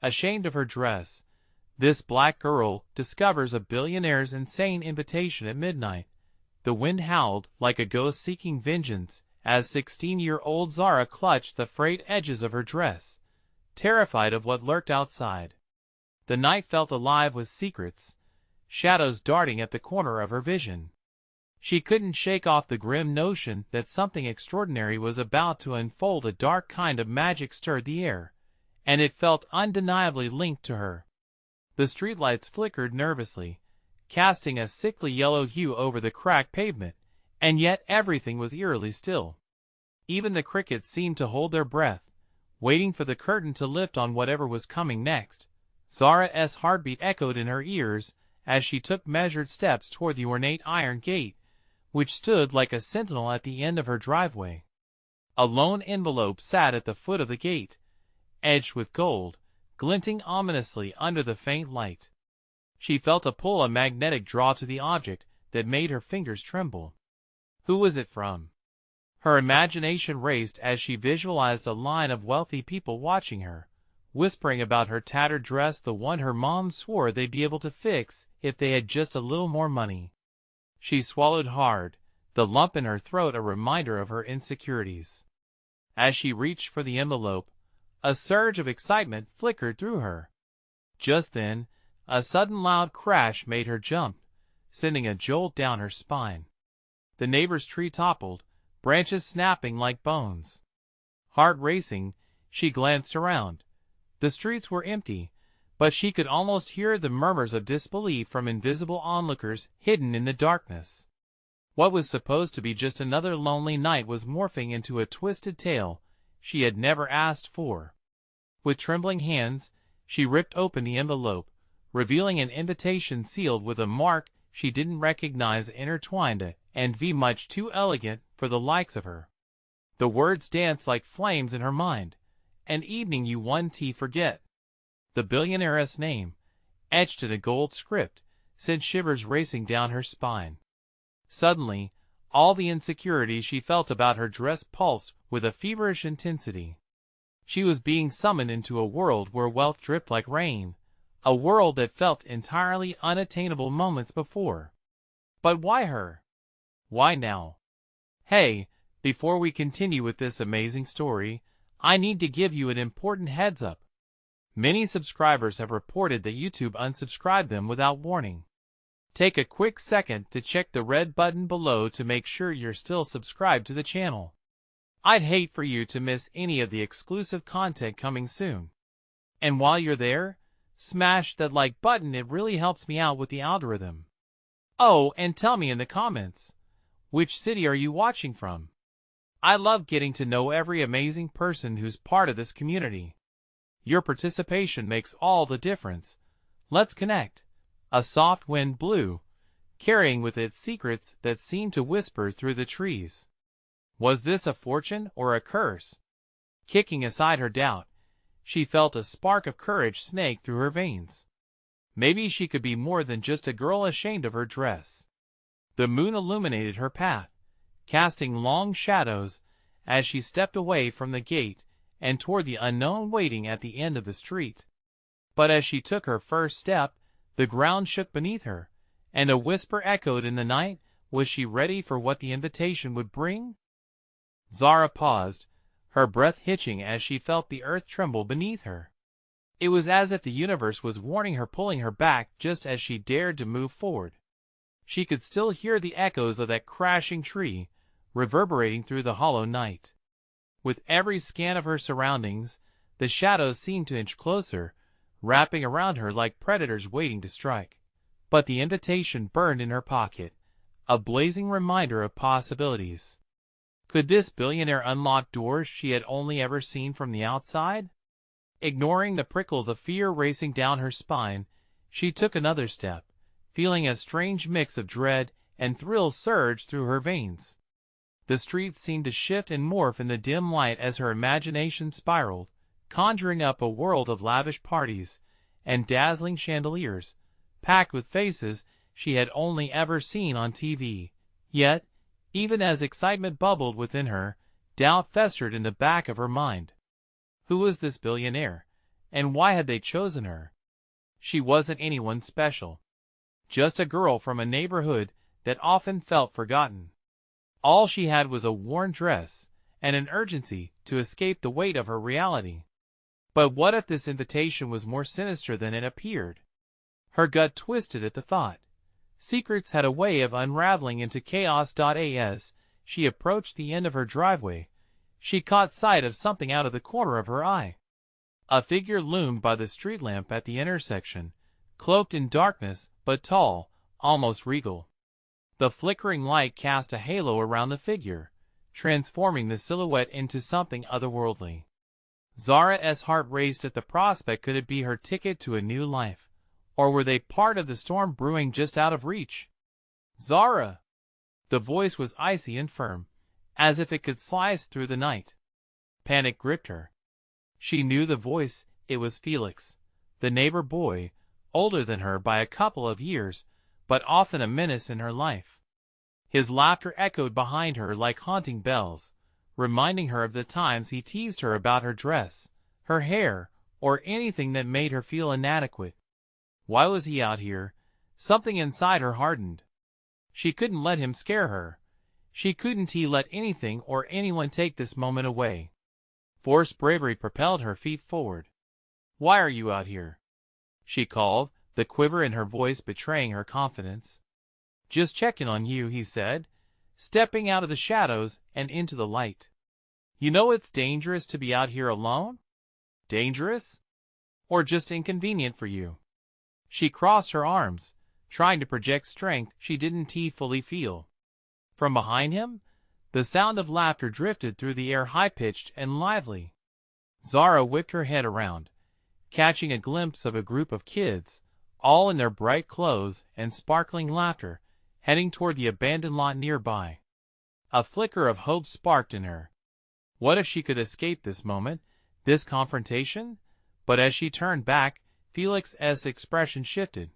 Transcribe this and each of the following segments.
Ashamed of her dress, this black girl discovers a billionaire's insane invitation at midnight. The wind howled like a ghost seeking vengeance as 16-year-old Zara clutched the frayed edges of her dress, terrified of what lurked outside. The night felt alive with secrets, shadows darting at the corner of her vision. She couldn't shake off the grim notion that something extraordinary was about to unfold. A dark kind of magic stirred the air, and it felt undeniably linked to her. The streetlights flickered nervously, casting a sickly yellow hue over the cracked pavement, and yet everything was eerily still. Even the crickets seemed to hold their breath, waiting for the curtain to lift on whatever was coming next. Zara's heartbeat echoed in her ears as she took measured steps toward the ornate iron gate, which stood like a sentinel at the end of her driveway. A lone envelope sat at the foot of the gate, edged with gold, glinting ominously under the faint light. She felt a pull, a magnetic draw to the object that made her fingers tremble. Who was it from? Her imagination raced as she visualized a line of wealthy people watching her, whispering about her tattered dress, the one her mom swore they'd be able to fix if they had just a little more money. She swallowed hard, the lump in her throat a reminder of her insecurities. As she reached for the envelope, a surge of excitement flickered through her. Just then, a sudden loud crash made her jump, sending a jolt down her spine. The neighbor's tree toppled, branches snapping like bones. Heart racing, she glanced around. The streets were empty, but she could almost hear the murmurs of disbelief from invisible onlookers hidden in the darkness. What was supposed to be just another lonely night was morphing into a twisted tale she had never asked for. With trembling hands, she ripped open the envelope, revealing an invitation sealed with a mark she didn't recognize, intertwined and much too elegant for the likes of her. The words danced like flames in her mind. An evening you won't forget. The billionaire's name, etched in a gold script, sent shivers racing down her spine. Suddenly, all the insecurity she felt about her dress pulsed with a feverish intensity. She was being summoned into a world where wealth dripped like rain, a world that felt entirely unattainable moments before. But why her? Why now? Hey, before we continue with this amazing story, I need to give you an important heads up. Many subscribers have reported that YouTube unsubscribed them without warning. Take a quick second to check the red button below to make sure you're still subscribed to the channel. I'd hate for you to miss any of the exclusive content coming soon. And while you're there, smash that like button, it really helps me out with the algorithm. Oh, and tell me in the comments, which city are you watching from? I love getting to know every amazing person who's part of this community. Your participation makes all the difference. Let's connect. A soft wind blew, carrying with it secrets that seemed to whisper through the trees. Was this a fortune or a curse? Kicking aside her doubt, she felt a spark of courage snake through her veins. Maybe she could be more than just a girl ashamed of her dress. The moon illuminated her path, casting long shadows as she stepped away from the gate and toward the unknown waiting at the end of the street. But as she took her first step, the ground shook beneath her, and a whisper echoed in the night. Was she ready for what the invitation would bring? Zara paused, her breath hitching as she felt the earth tremble beneath her. It was as if the universe was warning her, pulling her back just as she dared to move forward. She could still hear the echoes of that crashing tree, reverberating through the hollow night. With every scan of her surroundings, the shadows seemed to inch closer, wrapping around her like predators waiting to strike. But the invitation burned in her pocket, a blazing reminder of possibilities. Could this billionaire unlock doors she had only ever seen from the outside? Ignoring the prickles of fear racing down her spine, she took another step, feeling a strange mix of dread and thrill surge through her veins. The streets seemed to shift and morph in the dim light as her imagination spiraled, conjuring up a world of lavish parties and dazzling chandeliers, packed with faces she had only ever seen on TV. Yet, even as excitement bubbled within her, doubt festered in the back of her mind. Who was this billionaire, And why had they chosen her? She wasn't anyone special. Just a girl from a neighborhood that often felt forgotten. All she had was a worn dress and an urgency to escape the weight of her reality. But what if this invitation was more sinister than it appeared? Her gut twisted at the thought. Secrets had a way of unraveling into chaos. As she approached the end of her driveway, she caught sight of something out of the corner of her eye. A figure loomed by the street lamp at the intersection, cloaked in darkness but tall, almost regal. The flickering light cast a halo around the figure, transforming the silhouette into something otherworldly. Zara's heart raced at the prospect. Could it be her ticket to a new life? Or were they part of the storm brewing just out of reach? Zara! The voice was icy and firm, as if it could slice through the night. Panic gripped her. She knew the voice. It was Felix, the neighbor boy, older than her by a couple of years, but often a menace in her life. His laughter echoed behind her like haunting bells, reminding her of the times he teased her about her dress, her hair, or anything that made her feel inadequate. Why was he out here? Something inside her hardened. She couldn't let him scare her. She couldn't let anything or anyone take this moment away. Forced bravery propelled her feet forward. "Why are you out here?" she called, the quiver in her voice betraying her confidence. "Just checking on you," he said, stepping out of the shadows and into the light. "You know it's dangerous to be out here alone?" "Dangerous? Or just inconvenient for you?" She crossed her arms, trying to project strength she didn't fully feel. From behind him, the sound of laughter drifted through the air, high-pitched and lively. Zara whipped her head around, catching a glimpse of a group of kids, all in their bright clothes and sparkling laughter, heading toward the abandoned lot nearby. A flicker of hope sparked in her. What if she could escape this moment, this confrontation? But as she turned back, Felix's expression shifted.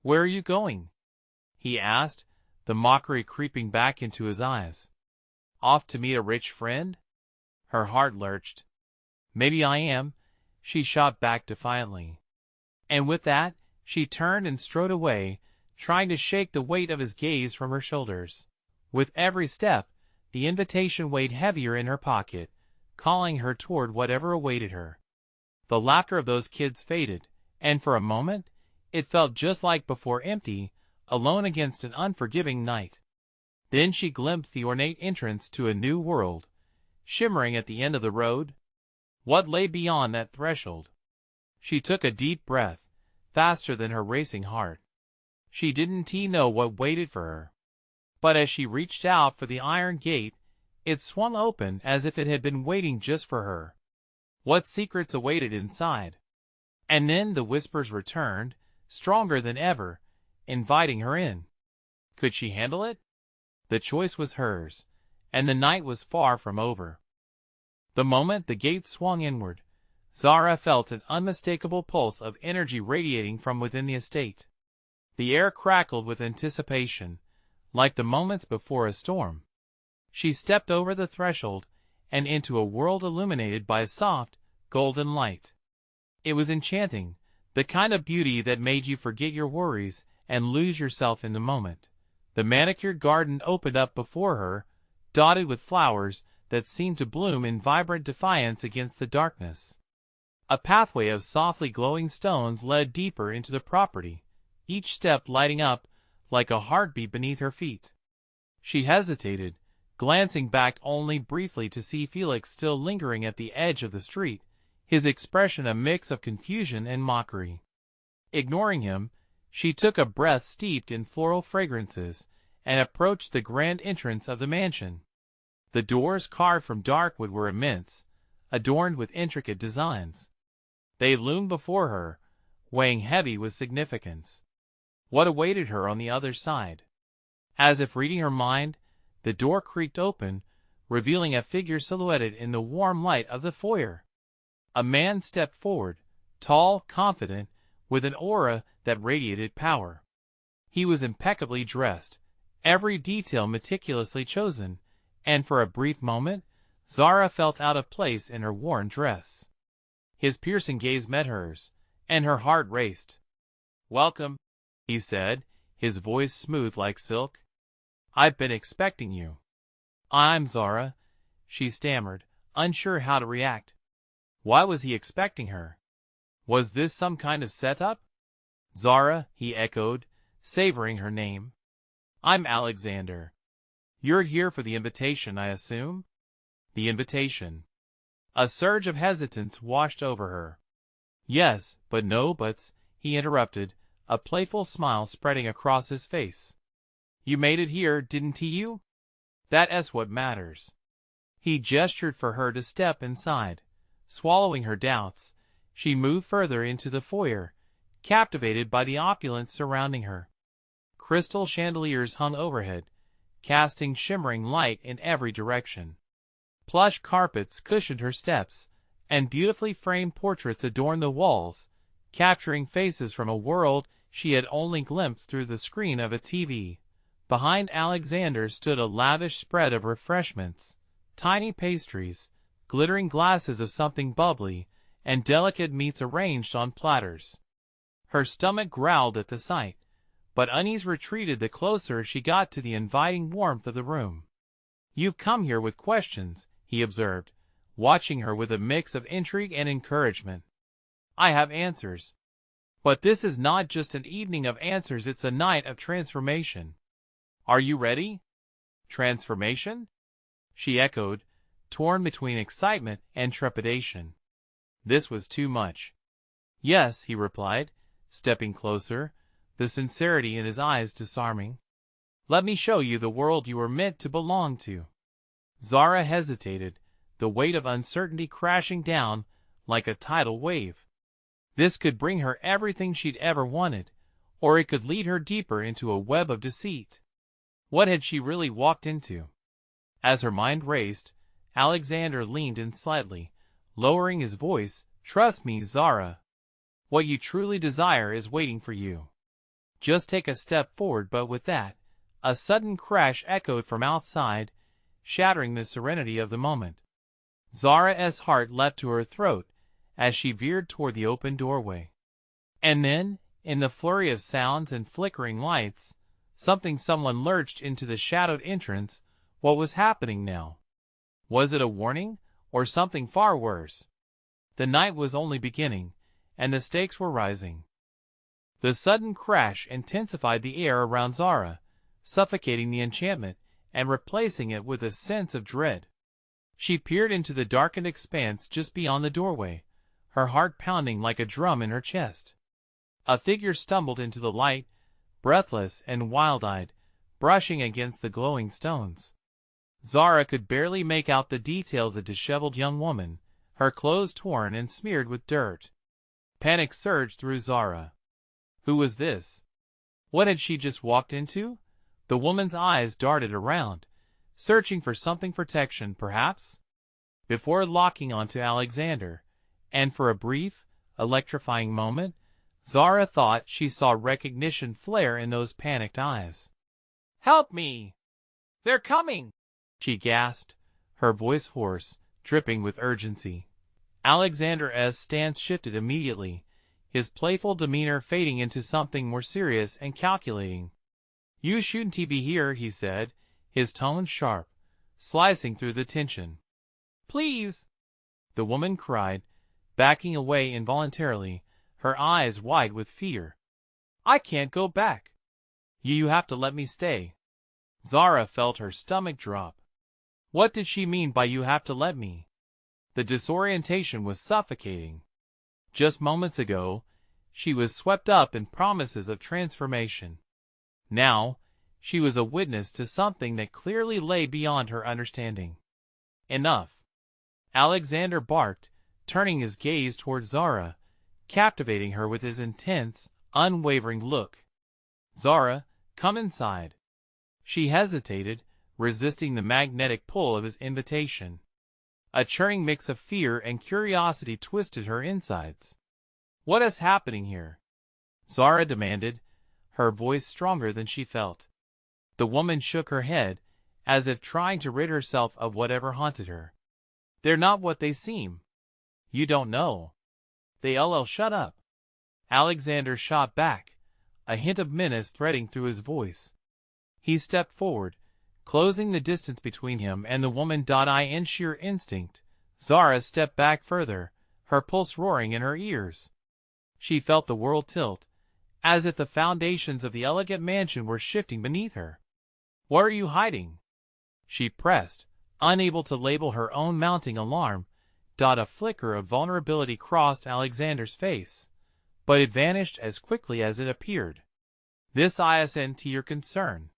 "Where are you going?" he asked, the mockery creeping back into his eyes. "Off to meet a rich friend?" Her heart lurched. "Maybe I am," she shot back defiantly. And with that, she turned and strode away, trying to shake the weight of his gaze from her shoulders. With every step, the invitation weighed heavier in her pocket, calling her toward whatever awaited her. The laughter of those kids faded, and for a moment, it felt just like before, empty, alone against an unforgiving night. Then she glimpsed the ornate entrance to a new world, shimmering at the end of the road. What lay beyond that threshold? She took a deep breath, faster than her racing heart. She didn't know what waited for her. But as she reached out for the iron gate, it swung open as if it had been waiting just for her. What secrets awaited inside? And then the whispers returned, stronger than ever, inviting her in. Could she handle it? The choice was hers, and the night was far from over. The moment the gate swung inward, Zara felt an unmistakable pulse of energy radiating from within the estate. The air crackled with anticipation, like the moments before a storm. She stepped over the threshold and into a world illuminated by a soft, golden light. It was enchanting, the kind of beauty that made you forget your worries and lose yourself in the moment. The manicured garden opened up before her, dotted with flowers that seemed to bloom in vibrant defiance against the darkness. A pathway of softly glowing stones led deeper into the property, each step lighting up like a heartbeat beneath her feet. She hesitated, glancing back only briefly to see Felix still lingering at the edge of the street, his expression a mix of confusion and mockery. Ignoring him, she took a breath steeped in floral fragrances and approached the grand entrance of the mansion. The doors, carved from dark wood, were immense, adorned with intricate designs. They loomed before her, weighing heavy with significance. What awaited her on the other side? As if reading her mind, the door creaked open, revealing a figure silhouetted in the warm light of the foyer. A man stepped forward, tall, confident, with an aura that radiated power. He was impeccably dressed, every detail meticulously chosen, and for a brief moment, Zara felt out of place in her worn dress. His piercing gaze met hers, and her heart raced. "Welcome," he said, his voice smooth like silk. "I've been expecting you." "I'm Zara," she stammered, unsure how to react. Why was he expecting her? Was this some kind of setup? "Zara," he echoed, savoring her name. "I'm Alexander. You're here for the invitation, I assume?" The invitation. A surge of hesitance washed over her. "Yes, but no buts," he interrupted, a playful smile spreading across his face. "You made it here, didn't you? That's what matters." He gestured for her to step inside. Swallowing her doubts, she moved further into the foyer, captivated by the opulence surrounding her. Crystal chandeliers hung overhead, casting shimmering light in every direction. Plush carpets cushioned her steps, and beautifully framed portraits adorned the walls, capturing faces from a world she had only glimpsed through the screen of a TV. Behind Alexander stood a lavish spread of refreshments, tiny pastries, glittering glasses of something bubbly, and delicate meats arranged on platters. Her stomach growled at the sight, but unease retreated the closer she got to the inviting warmth of the room. "You've come here with questions," he observed, watching her with a mix of intrigue and encouragement. "I have answers. But this is not just an evening of answers, it's a night of transformation. Are you ready?" "Transformation?" she echoed, torn between excitement and trepidation. This was too much. "Yes," he replied, stepping closer, the sincerity in his eyes disarming. "Let me show you the world you were meant to belong to." Zara hesitated, the weight of uncertainty crashing down like a tidal wave. This could bring her everything she'd ever wanted, or it could lead her deeper into a web of deceit. What had she really walked into? As her mind raced, Alexander leaned in slightly, lowering his voice. "Trust me, Zara. What you truly desire is waiting for you. Just take a step forward." But with that, a sudden crash echoed from outside, shattering the serenity of the moment. Zara's heart leapt to her throat as she veered toward the open doorway. And then, in the flurry of sounds and flickering lights, someone lurched into the shadowed entrance. What was happening now? Was it a warning, or something far worse? The night was only beginning, and the stakes were rising. The sudden crash intensified the air around Zara, suffocating the enchantment and replacing it with a sense of dread. She peered into the darkened expanse just beyond the doorway, her heart pounding like a drum in her chest. A figure stumbled into the light, breathless and wild-eyed, brushing against the glowing stones. Zara could barely make out the details. A disheveled young woman, her clothes torn and smeared with dirt. Panic surged through Zara. Who was this? What had she just walked into? The woman's eyes darted around, searching for something protection, perhaps? Before locking onto Alexander, and for a brief, electrifying moment, Zara thought she saw recognition flare in those panicked eyes. "Help me! They're coming!" she gasped, her voice hoarse, dripping with urgency. Alexander's stance shifted immediately, his playful demeanor fading into something more serious and calculating. "You shouldn't be here," he said, his tone sharp, slicing through the tension. "Please!" the woman cried, backing away involuntarily, her eyes wide with fear. "I can't go back. You have to let me stay." Zara felt her stomach drop. What did she mean by "you have to let me"? The disorientation was suffocating. Just moments ago, she was swept up in promises of transformation. Now, she was a witness to something that clearly lay beyond her understanding. "Enough!" Alexander barked, turning his gaze toward Zara, captivating her with his intense, unwavering look. "Zara, come inside." She hesitated, resisting the magnetic pull of his invitation. A churning mix of fear and curiosity twisted her insides. "What is happening here?" Zara demanded, her voice stronger than she felt. The woman shook her head, as if trying to rid herself of whatever haunted her. "They're not what they seem. You don't know." Shut up. Alexander shot back, a hint of menace threading through his voice. He stepped forward, closing the distance between him and the woman. In sheer instinct, Zara stepped back further, her pulse roaring in her ears. She felt the world tilt, as if the foundations of the elegant mansion were shifting beneath her. "What are you hiding?" she pressed, unable to label her own mounting alarm. A flicker of vulnerability crossed Alexander's face, but it vanished as quickly as it appeared. "This isn't your concern.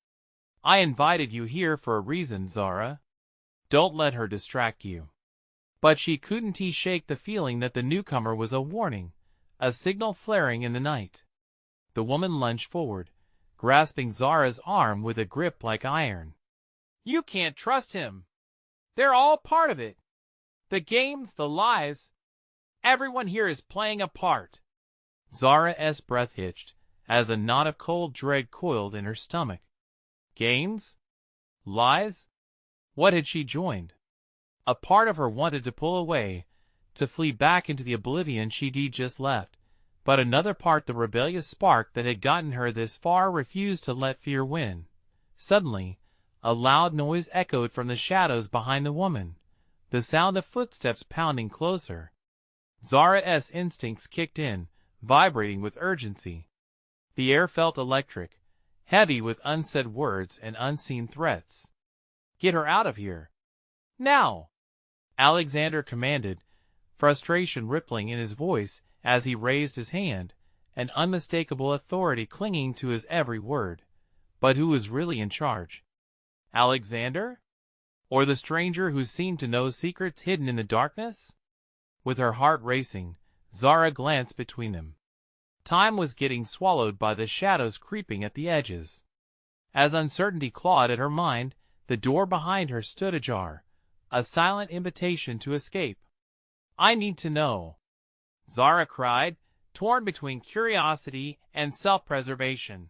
I invited you here for a reason, Zara. Don't let her distract you." But she couldn't shake the feeling that the newcomer was a warning, a signal flaring in the night. The woman lunged forward, grasping Zara's arm with a grip like iron. "You can't trust him. They're all part of it. The games, the lies. Everyone here is playing a part." Zara's breath hitched, as a knot of cold dread coiled in her stomach. Games? Lies? What had she joined? A part of her wanted to pull away, to flee back into the oblivion she'd just left, but another part, the rebellious spark that had gotten her this far, refused to let fear win. Suddenly, a loud noise echoed from the shadows behind the woman, the sound of footsteps pounding closer. Zara's instincts kicked in, vibrating with urgency. The air felt electric, heavy with unsaid words and unseen threats. "Get her out of here. Now!" Alexander commanded, frustration rippling in his voice as he raised his hand, an unmistakable authority clinging to his every word. But who was really in charge? Alexander? Or the stranger who seemed to know secrets hidden in the darkness? With her heart racing, Zara glanced between them. Time was getting swallowed by the shadows creeping at the edges. As uncertainty clawed at her mind, the door behind her stood ajar, a silent invitation to escape. "I need to know," Zara cried, torn between curiosity and self-preservation.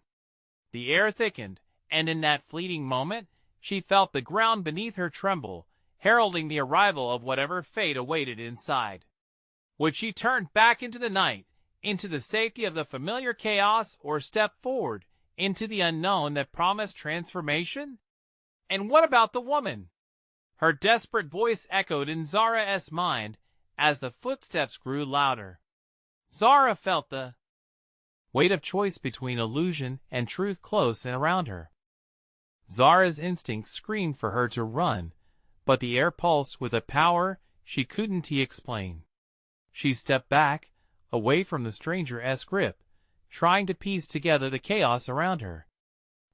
The air thickened, and in that fleeting moment, she felt the ground beneath her tremble, heralding the arrival of whatever fate awaited inside. Would she turn back into the night, into the safety of the familiar chaos, or step forward into the unknown that promised transformation? And what about the woman? Her desperate voice echoed in Zara's mind as the footsteps grew louder. Zara felt the weight of choice between illusion and truth close and around her. Zara's instincts screamed for her to run, but the air pulsed with a power she couldn't explain. She stepped back, away from the stranger's grip, trying to piece together the chaos around her.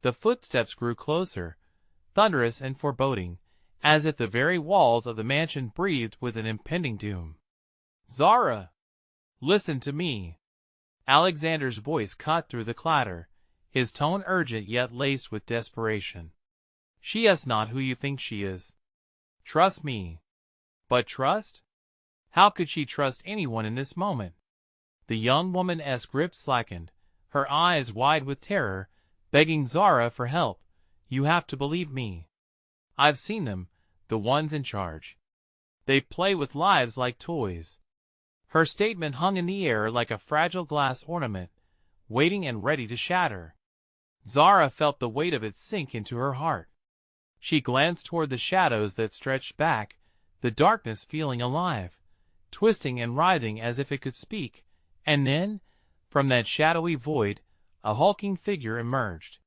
The footsteps grew closer, thunderous and foreboding, as if the very walls of the mansion breathed with an impending doom. "Zara! Listen to me." Alexander's voice cut through the clatter, his tone urgent yet laced with desperation. "She is not who you think she is. Trust me." But trust? How could she trust anyone in this moment? The young woman's grip slackened, her eyes wide with terror, begging Zara for help. "You have to believe me. I've seen them, the ones in charge. They play with lives like toys." Her statement hung in the air like a fragile glass ornament, waiting and ready to shatter. Zara felt the weight of it sink into her heart. She glanced toward the shadows that stretched back, the darkness feeling alive, twisting and writhing as if it could speak, and then, from that shadowy void, a hulking figure emerged.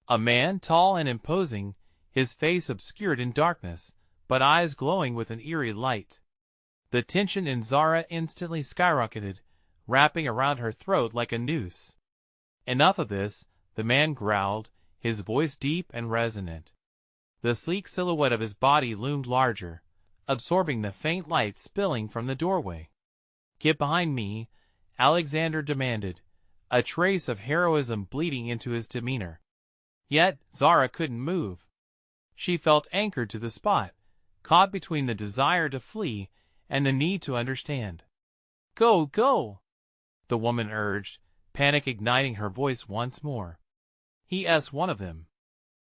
A man tall and imposing, his face obscured in darkness, but eyes glowing with an eerie light. The tension in Zara instantly skyrocketed, wrapping around her throat like a noose. "Enough of this," the man growled, his voice deep and resonant. The sleek silhouette of his body loomed larger, absorbing the faint light spilling from the doorway. "Get behind me," Alexander demanded, a trace of heroism bleeding into his demeanor. Yet Zara couldn't move. She felt anchored to the spot, caught between the desire to flee and the need to understand. "Go, go," the woman urged, panic igniting her voice once more. "He is one of them.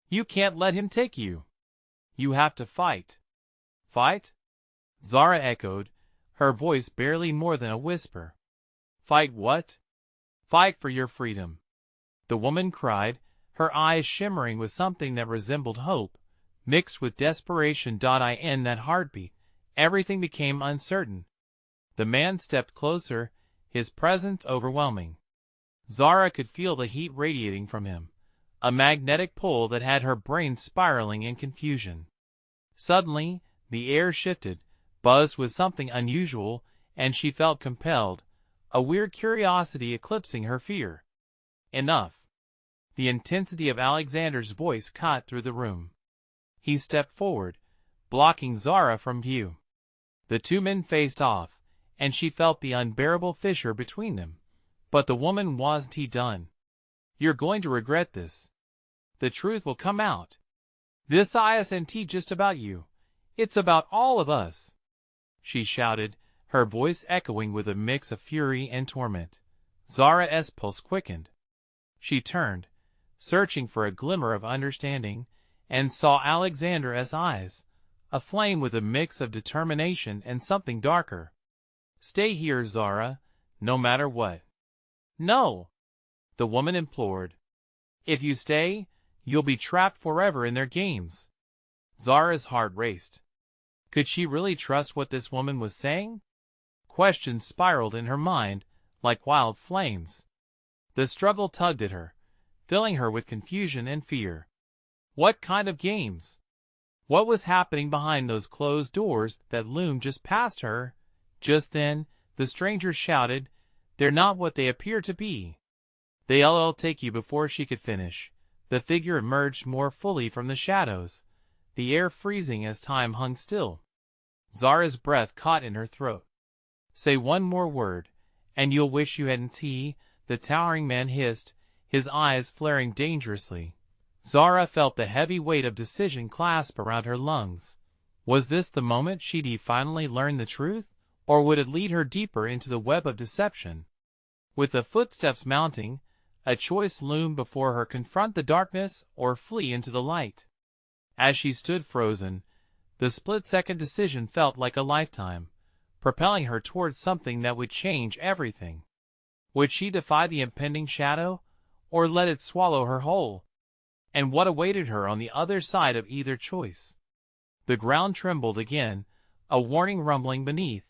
You can't let him take you. You have to fight." "Fight?" Zara echoed, her voice barely more than a whisper. Fight what? Fight for your freedom. The woman cried, her eyes shimmering with something that resembled hope, mixed with desperation. In that heartbeat, everything became uncertain. The man stepped closer, his presence overwhelming. Zara could feel the heat radiating from him, a magnetic pull that had her brain spiraling in confusion. Suddenly, the air shifted, buzzed with something unusual, and she felt compelled, a weird curiosity eclipsing her fear. Enough. The intensity of Alexander's voice cut through the room. He stepped forward, blocking Zara from view. The two men faced off, and she felt the unbearable fissure between them. But the woman wasn't done. You're going to regret this. The truth will come out. This isn't just about you. It's about all of us, she shouted, her voice echoing with a mix of fury and torment. Zara's pulse quickened. She turned, searching for a glimmer of understanding, and saw Alexander's eyes, aflame with a mix of determination and something darker. Stay here, Zara, no matter what. No, the woman implored. If you stay, you'll be trapped forever in their games. Zara's heart raced. Could she really trust what this woman was saying? Questions spiraled in her mind, like wild flames. The struggle tugged at her, filling her with confusion and fear. What kind of games? What was happening behind those closed doors that loomed just past her? Just then, the stranger shouted, "They're not what they appear to be." They'll take you. Before she could finish, the figure emerged more fully from the shadows, the air freezing as time hung still. Zara's breath caught in her throat. Say one more word, and you'll wish you hadn't. The towering man hissed, his eyes flaring dangerously. Zara felt the heavy weight of decision clasp around her lungs. Was this the moment she'd finally learn the truth, or would it lead her deeper into the web of deception? With the footsteps mounting, a choice loomed before her: confront the darkness or flee into the light. As she stood frozen, the split-second decision felt like a lifetime, propelling her towards something that would change everything. Would she defy the impending shadow, or let it swallow her whole? And what awaited her on the other side of either choice? The ground trembled again, a warning rumbling beneath,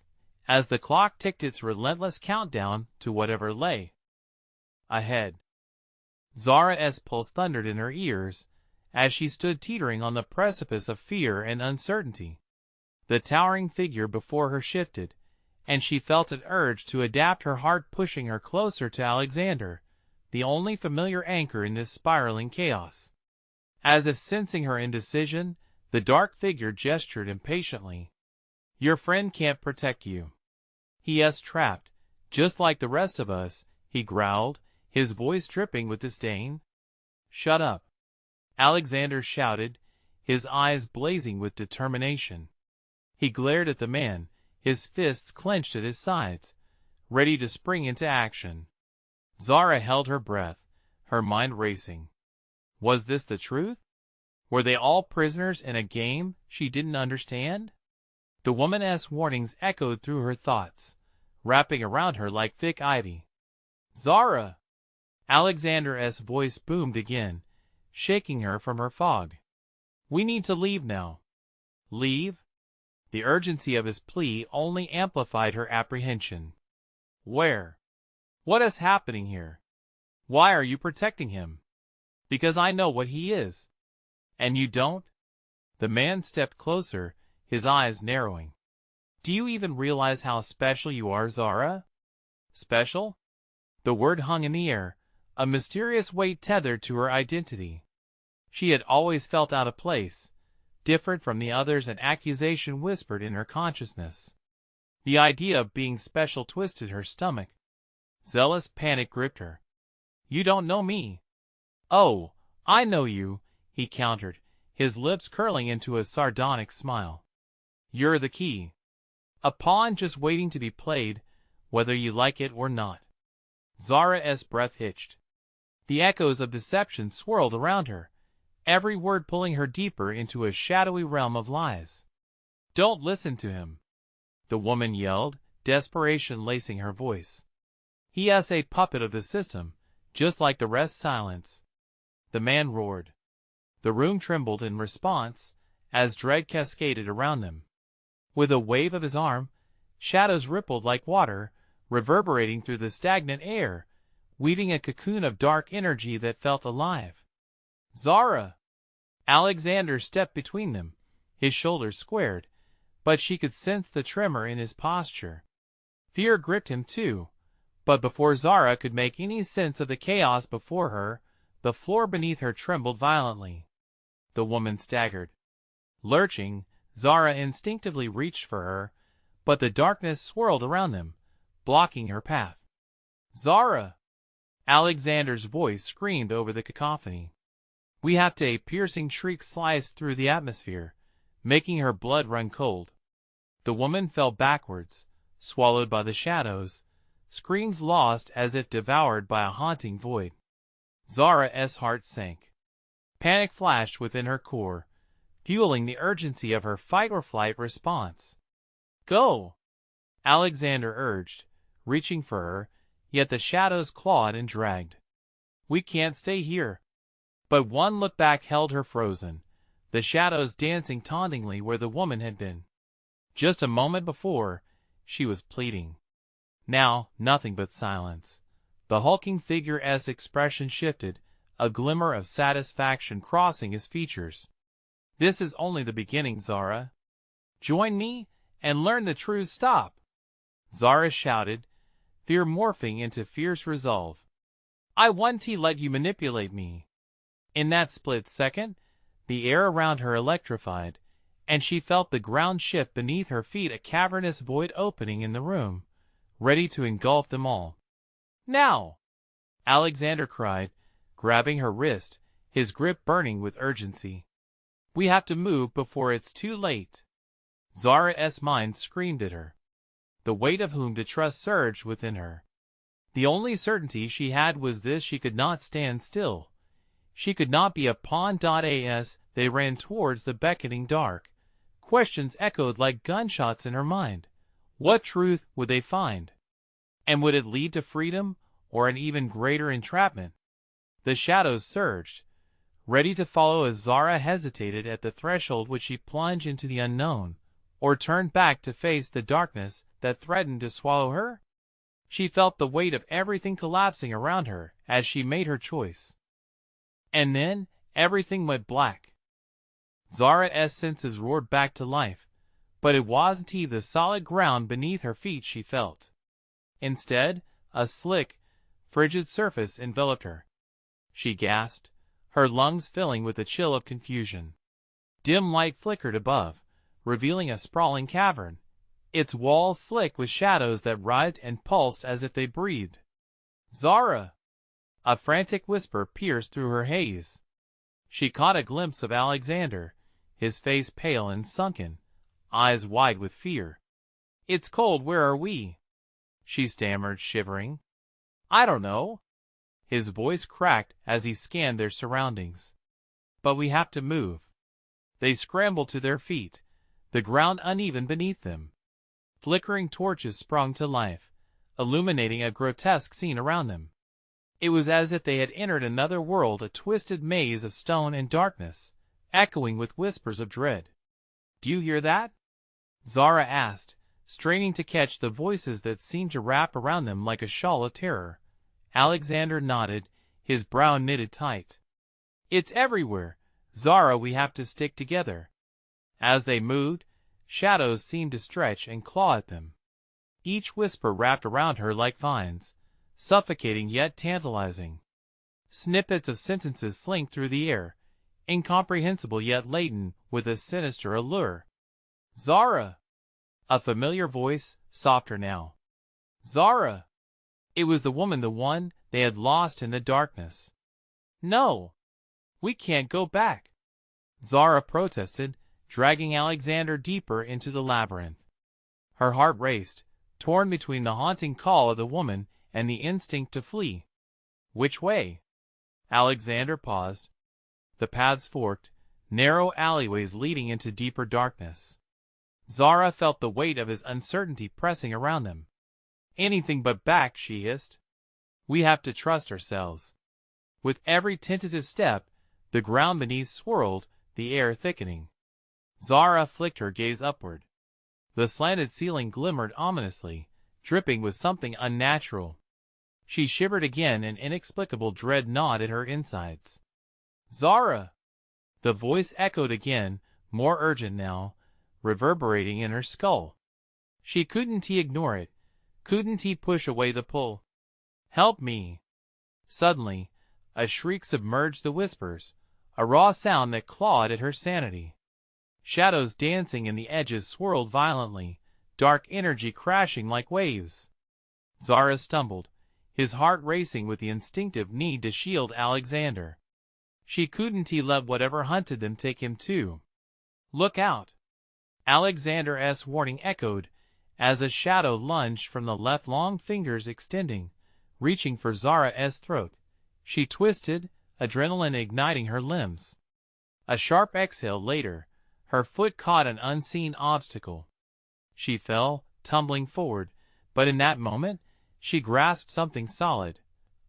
as the clock ticked its relentless countdown to whatever lay ahead. Zara's pulse thundered in her ears as she stood teetering on the precipice of fear and uncertainty. The towering figure before her shifted, and she felt an urge to adapt, her heart pushing her closer to Alexander, the only familiar anchor in this spiraling chaos. As if sensing her indecision, the dark figure gestured impatiently. Your friend can't protect you. He is trapped, just like the rest of us, he growled, his voice dripping with disdain. Shut up, Alexander shouted, his eyes blazing with determination. He glared at the man, his fists clenched at his sides, ready to spring into action. Zara held her breath, her mind racing. Was this the truth? Were they all prisoners in a game she didn't understand? The woman's warnings echoed through her thoughts, wrapping around her like thick ivy. Zara! Alexander's voice boomed again, shaking her from her fog. We need to leave now. Leave? The urgency of his plea only amplified her apprehension. Where? What is happening here? Why are you protecting him? Because I know what he is. And you don't? The man stepped closer, his eyes narrowing. Do you even realize how special you are, Zara? Special? The word hung in the air, a mysterious weight tethered to her identity. She had always felt out of place, different from the others, an accusation whispered in her consciousness. The idea of being special twisted her stomach. Zealous panic gripped her. You don't know me. Oh, I know you, he countered, his lips curling into a sardonic smile. You're the key. A pawn just waiting to be played, whether you like it or not. Zara's breath hitched. The echoes of deception swirled around her, every word pulling her deeper into a shadowy realm of lies. Don't listen to him, the woman yelled, desperation lacing her voice. He is a puppet of the system, just like the rest. Silence. The man roared. The room trembled in response, as dread cascaded around them. With a wave of his arm, shadows rippled like water, reverberating through the stagnant air, weaving a cocoon of dark energy that felt alive. Zara! Alexander stepped between them, his shoulders squared, but she could sense the tremor in his posture. Fear gripped him too, but before Zara could make any sense of the chaos before her, the floor beneath her trembled violently. The woman staggered. Lurching, Zara instinctively reached for her, but the darkness swirled around them, blocking her path. Zara! Alexander's voice screamed over the cacophony. We have to. A piercing shriek sliced through the atmosphere, making her blood run cold. The woman fell backwards, swallowed by the shadows, screams lost as if devoured by a haunting void. Zara's heart sank. Panic flashed within her core, fueling the urgency of her fight-or-flight response. Go! Alexander urged, reaching for her, yet the shadows clawed and dragged. We can't stay here. But one look back held her frozen, the shadows dancing tauntingly where the woman had been. Just a moment before, she was pleading. Now, nothing but silence. The hulking figure's expression shifted, a glimmer of satisfaction crossing his features. This is only the beginning, Zara. Join me, and learn the true stop. Zara shouted, fear morphing into fierce resolve. I won't let you manipulate me. In that split second, the air around her electrified, and she felt the ground shift beneath her feet, a cavernous void opening in the room, ready to engulf them all. Now! Alexander cried, grabbing her wrist, his grip burning with urgency. We have to move before it's too late. Zara's mind screamed at her. The weight of whom to trust surged within her. The only certainty she had was this: she could not stand still. She could not be a pawn. As they ran towards the beckoning dark, questions echoed like gunshots in her mind. What truth would they find? And would it lead to freedom, or an even greater entrapment? The shadows surged, ready to follow as Zara hesitated at the threshold. Would she plunge into the unknown, or turn back to face the darkness that threatened to swallow her? She felt the weight of everything collapsing around her as she made her choice. And then, everything went black. Zara's senses roared back to life, but it wasn't the solid ground beneath her feet she felt. Instead, a slick, frigid surface enveloped her. She gasped, her lungs filling with a chill of confusion. Dim light flickered above, revealing a sprawling cavern, its walls slick with shadows that writhed and pulsed as if they breathed. Zara! A frantic whisper pierced through her haze. She caught a glimpse of Alexander, his face pale and sunken, eyes wide with fear. It's cold. Where are we? She stammered, shivering. I don't know. His voice cracked as he scanned their surroundings. But we have to move. They scrambled to their feet, the ground uneven beneath them. Flickering torches sprung to life, illuminating a grotesque scene around them. It was as if they had entered another world, a twisted maze of stone and darkness, echoing with whispers of dread. Do you hear that? Zara asked, straining to catch the voices that seemed to wrap around them like a shawl of terror. Alexander nodded, his brow knitted tight. It's everywhere, Zara. We have to stick together. As they moved, shadows seemed to stretch and claw at them. Each whisper wrapped around her like vines, suffocating yet tantalizing. Snippets of sentences slinked through the air, incomprehensible yet laden with a sinister allure. Zara! A familiar voice, softer now. Zara! It was the woman, the one they had lost in the darkness. No! We can't go back! Zara protested, dragging Alexander deeper into the labyrinth. Her heart raced, torn between the haunting call of the woman and the instinct to flee. Which way? Alexander paused. The paths forked, narrow alleyways leading into deeper darkness. Zara felt the weight of his uncertainty pressing around them. Anything but back, she hissed. We have to trust ourselves. With every tentative step, the ground beneath swirled, the air thickening. Zara flicked her gaze upward. The slanted ceiling glimmered ominously, dripping with something unnatural. She shivered again, an inexplicable dread gnawed at her insides. "Zara!" The voice echoed again, more urgent now, reverberating in her skull. She couldn't ignore it. Couldn't push away the pull? "Help me!" Suddenly, a shriek submerged the whispers, a raw sound that clawed at her sanity. Shadows dancing in the edges swirled violently, dark energy crashing like waves. Zara stumbled, his heart racing with the instinctive need to shield Alexander. She couldn't let whatever hunted them take him too. "Look out!" Alexander's warning echoed, as a shadow lunged from the left, long fingers extending, reaching for Zara's throat. She twisted, adrenaline igniting her limbs. A sharp exhale later, her foot caught an unseen obstacle. She fell, tumbling forward, but in that moment, she grasped something solid,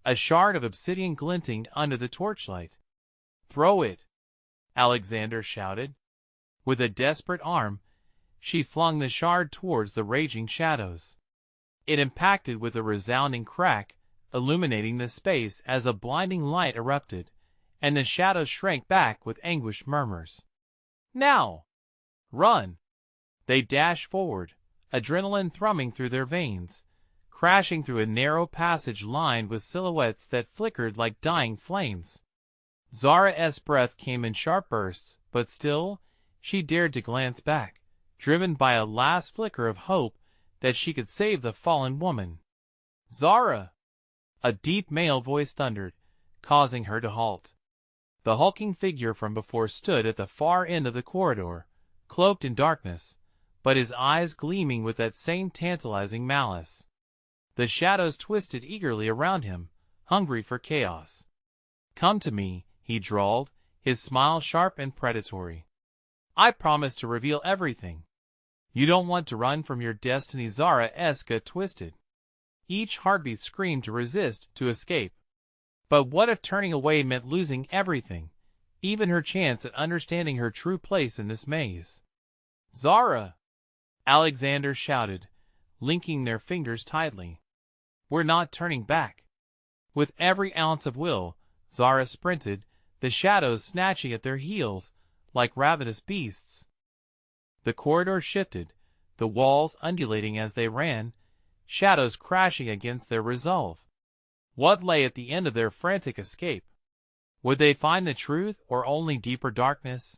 a shard of obsidian glinting under the torchlight. "Throw it!" Alexander shouted. With a desperate arm, she flung the shard towards the raging shadows. It impacted with a resounding crack, illuminating the space as a blinding light erupted, and the shadows shrank back with anguished murmurs. "Now! Run!" They dashed forward, adrenaline thrumming through their veins, crashing through a narrow passage lined with silhouettes that flickered like dying flames. Zara's breath came in sharp bursts, but still, she dared to glance back, driven by a last flicker of hope that she could save the fallen woman. "Zara!" A deep male voice thundered, causing her to halt. The hulking figure from before stood at the far end of the corridor, cloaked in darkness, but his eyes gleaming with that same tantalizing malice. The shadows twisted eagerly around him, hungry for chaos. "Come to me," he drawled, his smile sharp and predatory. "I promise to reveal everything. You don't want to run from your destiny." Zara's gut twisted. Each heartbeat screamed to resist, to escape. But what if turning away meant losing everything, even her chance at understanding her true place in this maze? "Zara!" Alexander shouted, linking their fingers tightly. "We're not turning back." With every ounce of will, Zara sprinted, the shadows snatching at their heels, like ravenous beasts. The corridor shifted, the walls undulating as they ran, shadows crashing against their resolve. What lay at the end of their frantic escape? Would they find the truth or only deeper darkness?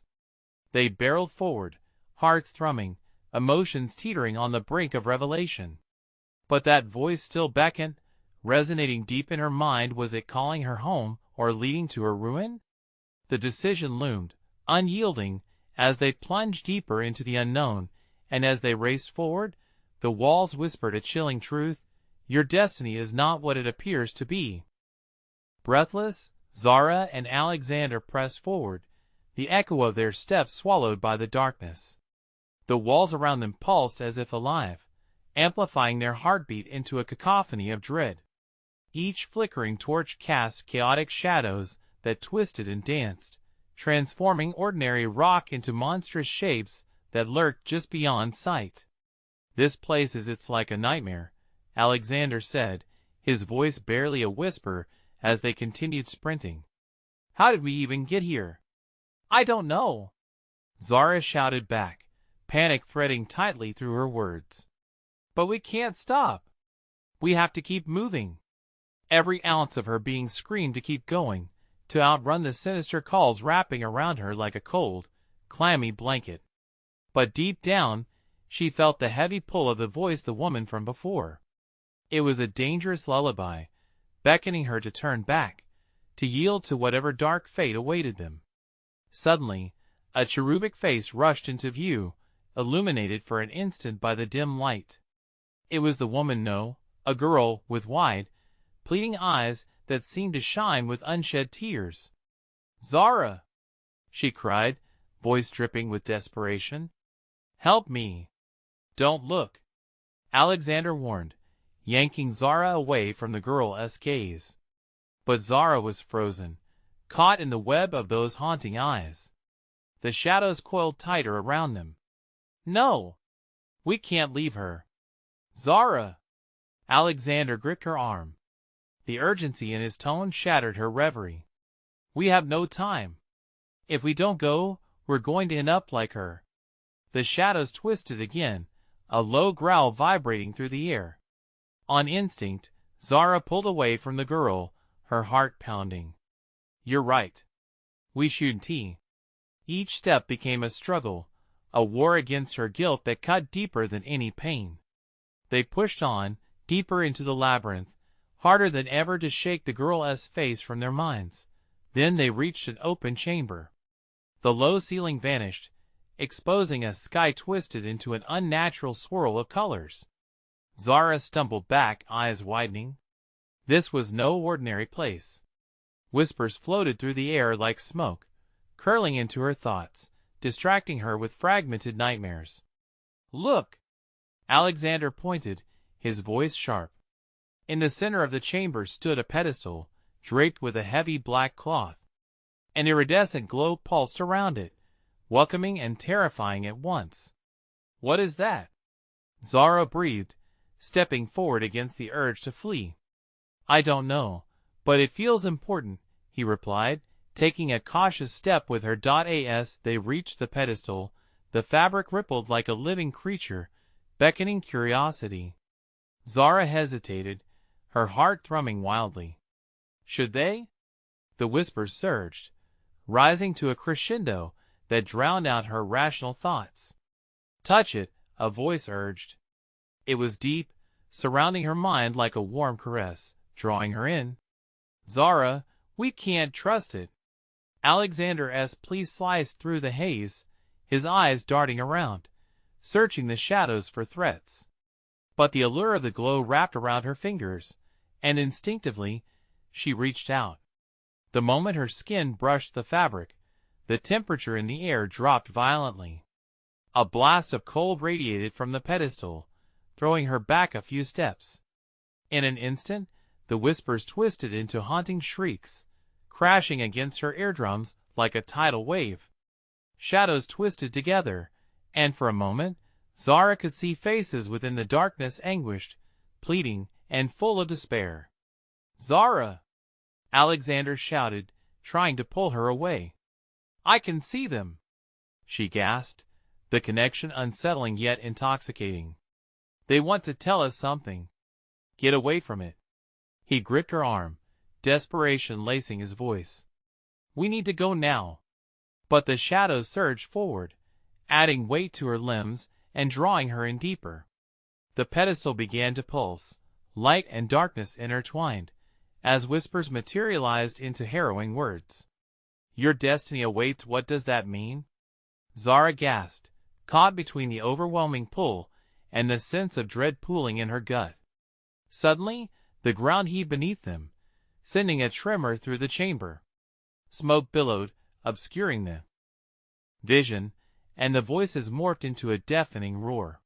They barreled forward, hearts thrumming, emotions teetering on the brink of revelation. But that voice still beckoned, resonating deep in her mind. Was it calling her home or leading to her ruin? The decision loomed, unyielding, as they plunged deeper into the unknown, and as they raced forward, the walls whispered a chilling truth: your destiny is not what it appears to be. Breathless, Zara and Alexander pressed forward, the echo of their steps swallowed by the darkness. The walls around them pulsed as if alive, amplifying their heartbeat into a cacophony of dread. Each flickering torch cast chaotic shadows that twisted and danced, transforming ordinary rock into monstrous shapes that lurked just beyond sight. "This place it's like a nightmare," Alexander said, his voice barely a whisper as they continued sprinting. "How did we even get here?" "I don't know," Zara shouted back, panic threading tightly through her words. "But we can't stop. We have to keep moving." Every ounce of her being screamed to keep going, to outrun the sinister calls wrapping around her like a cold, clammy blanket. But deep down, she felt the heavy pull of the voice, the woman from before. It was a dangerous lullaby, beckoning her to turn back, to yield to whatever dark fate awaited them. Suddenly, a cherubic face rushed into view, illuminated for an instant by the dim light. It was the woman, no, a girl with wide, pleading eyes that seemed to shine with unshed tears. "Zara!" she cried, voice dripping with desperation. "Help me!" "Don't look," Alexander warned, yanking Zara away from the girl's gaze. But Zara was frozen, caught in the web of those haunting eyes. The shadows coiled tighter around them. "No! We can't leave her." "Zara!" Alexander gripped her arm. The urgency in his tone shattered her reverie. "We have no time. If we don't go, we're going to end up like her." The shadows twisted again, a low growl vibrating through the air. On instinct, Zara pulled away from the girl, her heart pounding. "You're right. We shouldn't." Each step became a struggle, a war against her guilt that cut deeper than any pain. They pushed on, deeper into the labyrinth, harder than ever to shake the girl's face from their minds. Then they reached an open chamber. The low ceiling vanished, exposing a sky twisted into an unnatural swirl of colors. Zara stumbled back, eyes widening. This was no ordinary place. Whispers floated through the air like smoke, curling into her thoughts, distracting her with fragmented nightmares. "Look!" Alexander pointed, his voice sharp. In the center of the chamber stood a pedestal, draped with a heavy black cloth. An iridescent glow pulsed around it, welcoming and terrifying at once. "What is that?" Zara breathed, stepping forward against the urge to flee. "I don't know, but it feels important," he replied, taking a cautious step with her. As they reached the pedestal, the fabric rippled like a living creature, beckoning curiosity. Zara hesitated, her heart thrumming wildly. Should they? The whispers surged, rising to a crescendo that drowned out her rational thoughts. "Touch it," a voice urged. It was deep, surrounding her mind like a warm caress, drawing her in. "Zara, we can't trust it." Alexander's plea sliced through the haze, his eyes darting around, searching the shadows for threats. But the allure of the glow wrapped around her fingers, and instinctively, she reached out. The moment her skin brushed the fabric, the temperature in the air dropped violently. A blast of cold radiated from the pedestal, throwing her back a few steps. In an instant, the whispers twisted into haunting shrieks, crashing against her eardrums like a tidal wave. Shadows twisted together, and for a moment, Zara could see faces within the darkness, anguished, pleading, and full of despair. "Zara!" Alexander shouted, trying to pull her away. "I can see them!" she gasped, the connection unsettling yet intoxicating. "They want to tell us something." "Get away from it." He gripped her arm, desperation lacing his voice. "We need to go now." But the shadows surged forward, adding weight to her limbs and drawing her in deeper. The pedestal began to pulse, light and darkness intertwined, as whispers materialized into harrowing words. "Your destiny awaits." "What does that mean?" Zara gasped, caught between the overwhelming pull and the sense of dread pooling in her gut. Suddenly, the ground heaved beneath them, sending a tremor through the chamber. Smoke billowed, obscuring the vision, and the voices morphed into a deafening roar.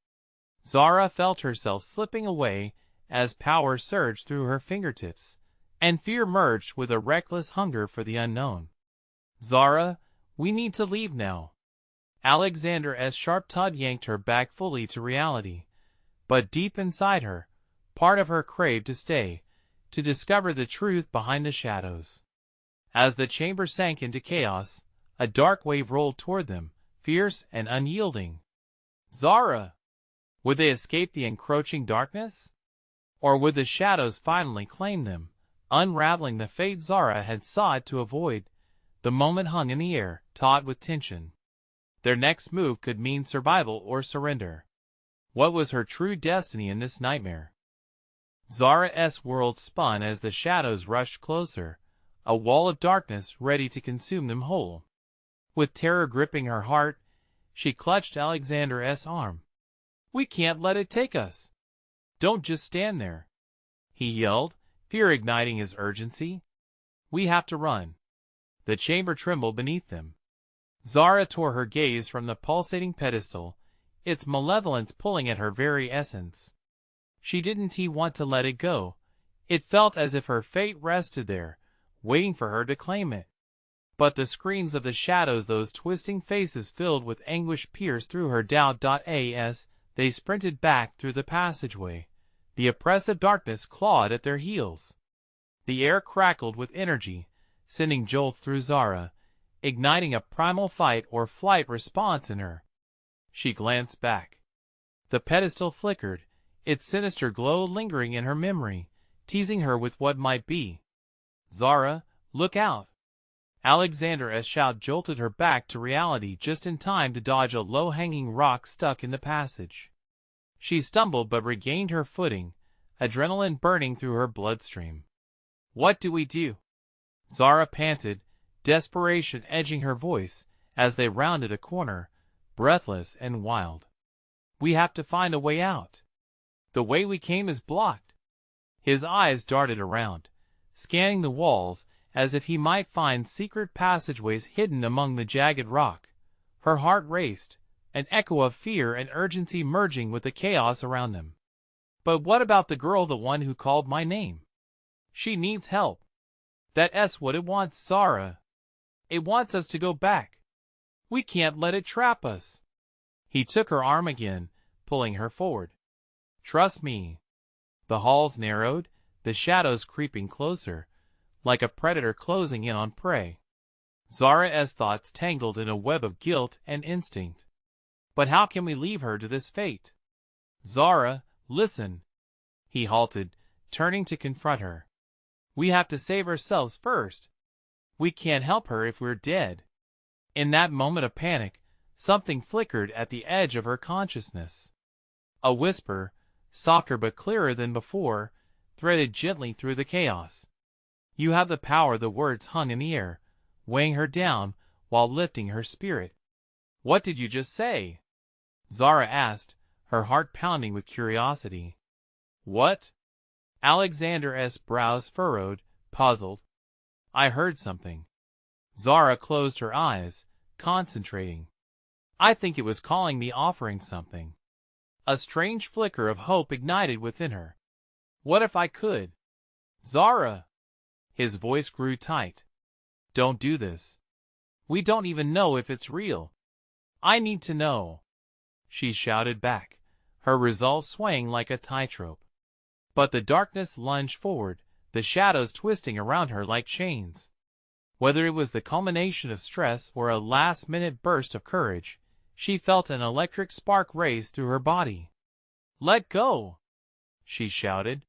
Zara felt herself slipping away as power surged through her fingertips, and fear merged with a reckless hunger for the unknown. "Zara, we need to leave now." Alexander's sharp tug yanked her back fully to reality, but deep inside her, part of her craved to stay, to discover the truth behind the shadows. As the chamber sank into chaos, a dark wave rolled toward them, fierce and unyielding. "Zara!" Would they escape the encroaching darkness? Or would the shadows finally claim them, unraveling the fate Zara had sought to avoid? The moment hung in the air, taut with tension. Their next move could mean survival or surrender. What was her true destiny in this nightmare? Zara's world spun as the shadows rushed closer, a wall of darkness ready to consume them whole. With terror gripping her heart, she clutched Alexander's arm. "We can't let it take us." "Don't just stand there," he yelled, fear igniting his urgency. "We have to run." The chamber trembled beneath them. Zara tore her gaze from the pulsating pedestal, its malevolence pulling at her very essence. She didn't want to let it go. It felt as if her fate rested there, waiting for her to claim it. But the screams of the shadows, those twisting faces filled with anguish, pierced through her doubt. As they sprinted back through the passageway, the oppressive darkness clawed at their heels. The air crackled with energy, sending jolts through Zara, igniting a primal fight or flight response in her. She glanced back. The pedestal flickered, its sinister glow lingering in her memory, teasing her with what might be. "Zara, look out!" Alexander's shout jolted her back to reality just in time to dodge a low-hanging rock stuck in the passage. She stumbled but regained her footing, adrenaline burning through her bloodstream. "What do we do?" Zara panted, desperation edging her voice as they rounded a corner, breathless and wild. "We have to find a way out. The way we came is blocked." His eyes darted around, scanning the walls as if he might find secret passageways hidden among the jagged rock. Her heart raced, an echo of fear and urgency merging with the chaos around them. "But what about the girl, the one who called my name? She needs help. That's what it wants, Zara. It wants us to go back. We can't let it trap us." He took her arm again, pulling her forward. "Trust me." The halls narrowed, the shadows creeping closer, like a predator closing in on prey. Zara's thoughts tangled in a web of guilt and instinct. But how can we leave her to this fate? "Zara, listen." He halted, turning to confront her. "We have to save ourselves first. We can't help her if we're dead." In that moment of panic, something flickered at the edge of her consciousness. A whisper, softer but clearer than before, threaded gently through the chaos. "You have the power." The words hung in the air, weighing her down while lifting her spirit. "What did you just say?" Zara asked, her heart pounding with curiosity. "What?" Alexander's brows furrowed, puzzled. "I heard something." Zara closed her eyes, concentrating. "I think it was calling me, offering something." A strange flicker of hope ignited within her. "What if I could?" "Zara!" His voice grew tight. "Don't do this. We don't even know if it's real. I need to know." She shouted back, her resolve swaying like a tightrope. But the darkness lunged forward, the shadows twisting around her like chains. Whether it was the culmination of stress or a last-minute burst of courage, she felt an electric spark race through her body. "Let go!" she shouted.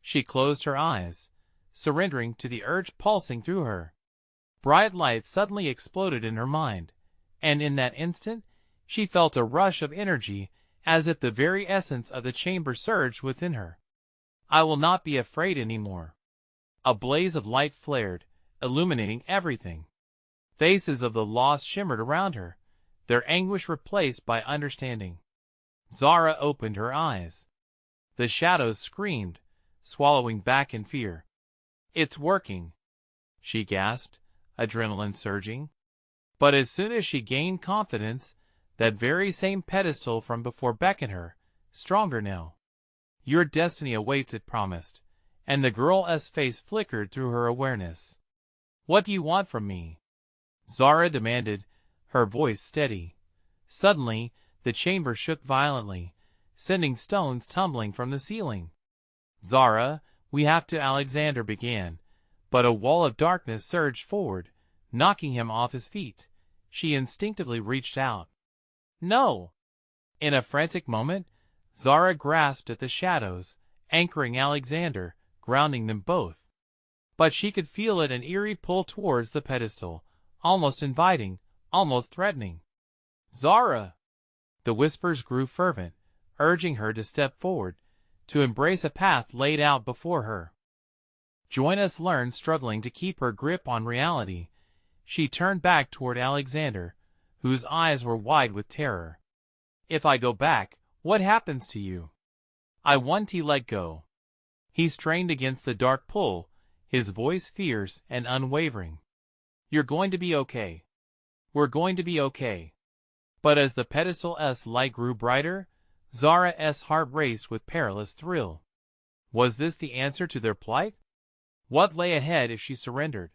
She closed her eyes, surrendering to the urge pulsing through her. Bright light suddenly exploded in her mind, and in that instant, she felt a rush of energy as if the very essence of the chamber surged within her. "I will not be afraid anymore." A blaze of light flared, illuminating everything. Faces of the lost shimmered around her, their anguish replaced by understanding. Zara opened her eyes. The shadows screamed, swallowing back in fear. "It's working," she gasped, adrenaline surging. But as soon as she gained confidence, that very same pedestal from before beckoned her, stronger now. "Your destiny awaits," it promised, and the girl's face flickered through her awareness. "What do you want from me?" Zara demanded, her voice steady. Suddenly, the chamber shook violently, sending stones tumbling from the ceiling. "Zara, we have to," Alexander began, but a wall of darkness surged forward, knocking him off his feet. She instinctively reached out. "No!" In a frantic moment, Zara grasped at the shadows, anchoring Alexander, grounding them both. But she could feel it, an eerie pull towards the pedestal, almost inviting, almost threatening. "Zara!" The whispers grew fervent, urging her to step forward, to embrace a path laid out before her. Join us. Learn. Struggling to keep her grip on reality, she turned back toward Alexander, whose eyes were wide with terror. "If I go back, what happens to you?" "I want to let go." He strained against the dark pull, his voice fierce and unwavering. "You're going to be okay. We're going to be okay." But as the pedestal's light grew brighter, Zara's heart raced with perilous thrill. Was this the answer to their plight? What lay ahead if she surrendered?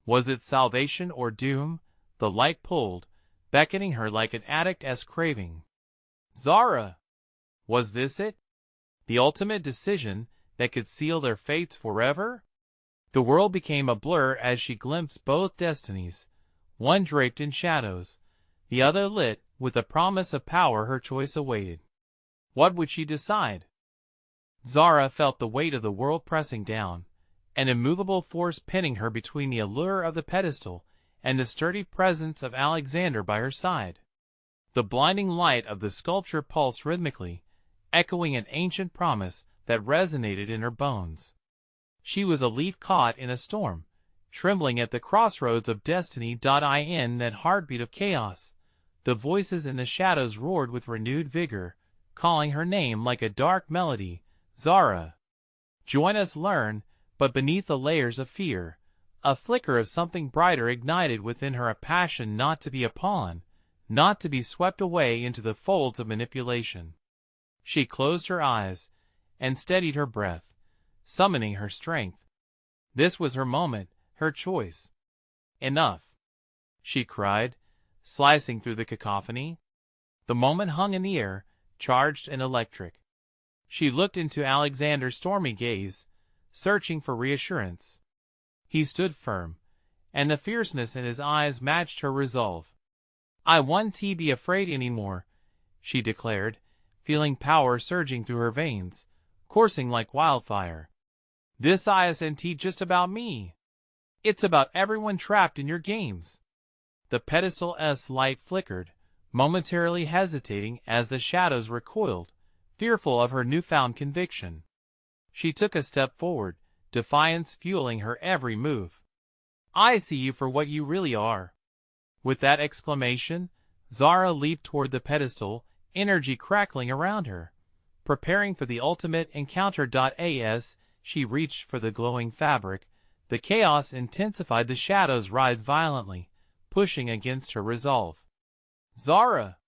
Was it salvation or doom? The light pulled, beckoning her like an addict's craving. Zara! Was this it? The ultimate decision that could seal their fates forever? The world became a blur as she glimpsed both destinies, one draped in shadows, the other lit with the promise of power her choice awaited. What would she decide? Zara felt the weight of the world pressing down, an immovable force pinning her between the allure of the pedestal and the sturdy presence of Alexander by her side. The blinding light of the sculpture pulsed rhythmically, echoing an ancient promise that resonated in her bones. She was a leaf caught in a storm, trembling at the crossroads of destiny. In that heartbeat of chaos, the voices in the shadows roared with renewed vigor, calling her name like a dark melody. Zara! Join us, learn, but beneath the layers of fear, a flicker of something brighter ignited within her, a passion not to be a pawn, not to be swept away into the folds of manipulation. She closed her eyes and steadied her breath, summoning her strength. This was her moment, her choice. Enough! She cried, slicing through the cacophony. The moment hung in the air, charged and electric. She looked into Alexander's stormy gaze, searching for reassurance. He stood firm, and the fierceness in his eyes matched her resolve. "I won't be afraid anymore," she declared, feeling power surging through her veins, coursing like wildfire. "This isn't just about me. It's about everyone trapped in your games." The pedestal's light flickered, momentarily hesitating as the shadows recoiled, fearful of her newfound conviction. She took a step forward, defiance fueling her every move. "I see you for what you really are." With that exclamation, Zara leaped toward the pedestal, energy crackling around her. Preparing for the ultimate encounter. As she reached for the glowing fabric, the chaos intensified, the shadows writhed violently, pushing against her resolve. "Zara!"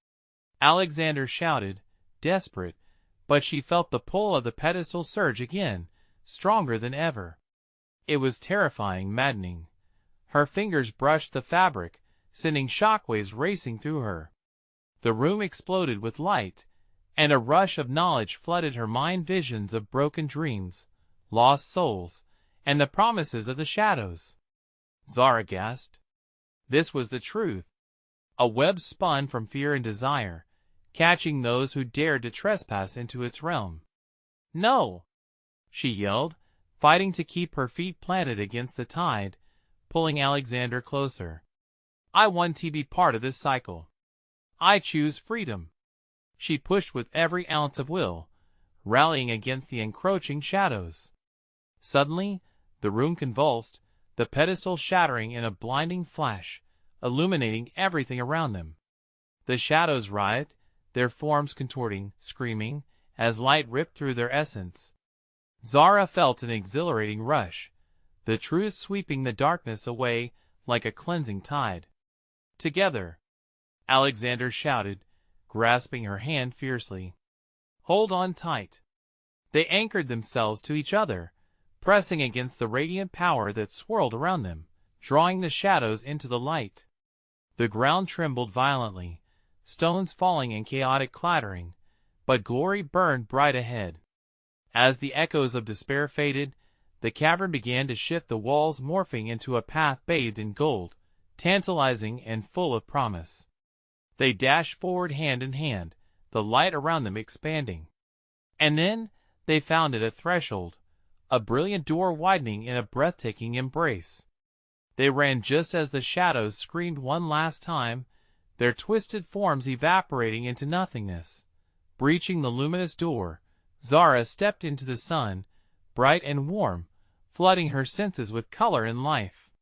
Alexander shouted, desperate, but she felt the pull of the pedestal surge again, stronger than ever. It was terrifying, maddening. Her fingers brushed the fabric, sending shockwaves racing through her. The room exploded with light, and a rush of knowledge flooded her mind, visions of broken dreams, lost souls, and the promises of the shadows. Zara gasped. This was the truth. A web spun from fear and desire, catching those who dared to trespass into its realm. "No!" she yelled, fighting to keep her feet planted against the tide, pulling Alexander closer. "I want to be part of this cycle. I choose freedom." She pushed with every ounce of will, rallying against the encroaching shadows. Suddenly, the room convulsed, the pedestal shattering in a blinding flash, illuminating everything around them. The shadows writhed, their forms contorting, screaming, as light ripped through their essence. Zara felt an exhilarating rush, the truth sweeping the darkness away like a cleansing tide. "Together!" Alexander shouted, grasping her hand fiercely. "Hold on tight." They anchored themselves to each other, pressing against the radiant power that swirled around them, drawing the shadows into the light. The ground trembled violently, stones falling in chaotic clattering, but glory burned bright ahead. As the echoes of despair faded, the cavern began to shift, the walls morphing into a path bathed in gold, tantalizing and full of promise. They dashed forward hand in hand, the light around them expanding. And then they found it, a threshold, a brilliant door widening in a breathtaking embrace. They ran just as the shadows screamed one last time, their twisted forms evaporating into nothingness. Breaching the luminous door, Zara stepped into the sun, bright and warm, flooding her senses with color and life.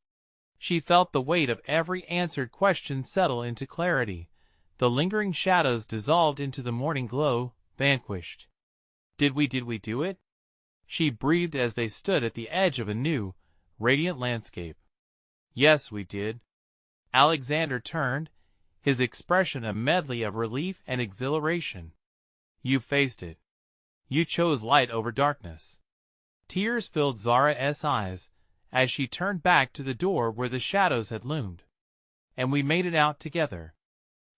She felt the weight of every answered question settle into clarity. The lingering shadows dissolved into the morning glow, vanquished. Did we do it?" she breathed as they stood at the edge of a new, radiant landscape. "Yes, we did." Alexander turned, his expression a medley of relief and exhilaration. You faced it. You chose light over darkness. Tears filled Zara's eyes as she turned back to the door where the shadows had loomed. And we made it out together.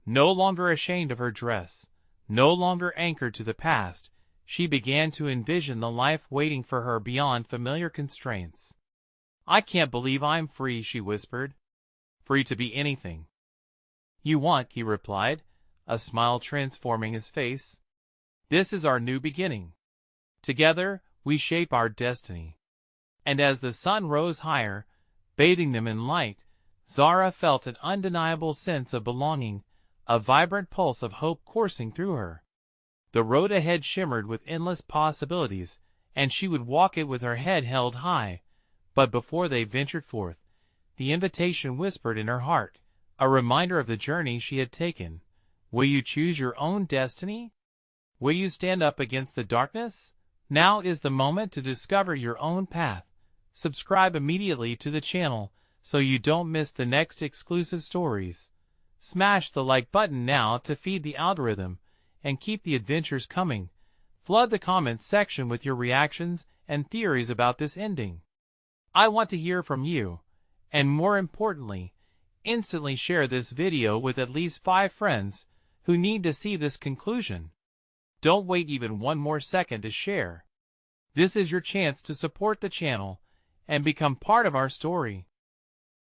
No longer ashamed of her dress, no longer anchored to the past, she began to envision the life waiting for her beyond familiar constraints. I can't believe I'm free, she whispered. Free to be anything you want, he replied, a smile transforming his face. This is our new beginning. Together, we shape our destiny. And as the sun rose higher, bathing them in light, Zara felt an undeniable sense of belonging, a vibrant pulse of hope coursing through her. The road ahead shimmered with endless possibilities, and she would walk it with her head held high. But before they ventured forth, the invitation whispered in her heart, a reminder of the journey she had taken. Will you choose your own destiny? Will you stand up against the darkness? Now is the moment to discover your own path. Subscribe immediately to the channel so you don't miss the next exclusive stories. Smash the like button now to feed the algorithm and keep the adventures coming. Flood the comments section with your reactions and theories about this ending. I want to hear from you, and more importantly, instantly share this video with at least 5 friends who need to see this conclusion. Don't wait even one more second to share. This is your chance to support the channel and become part of our story.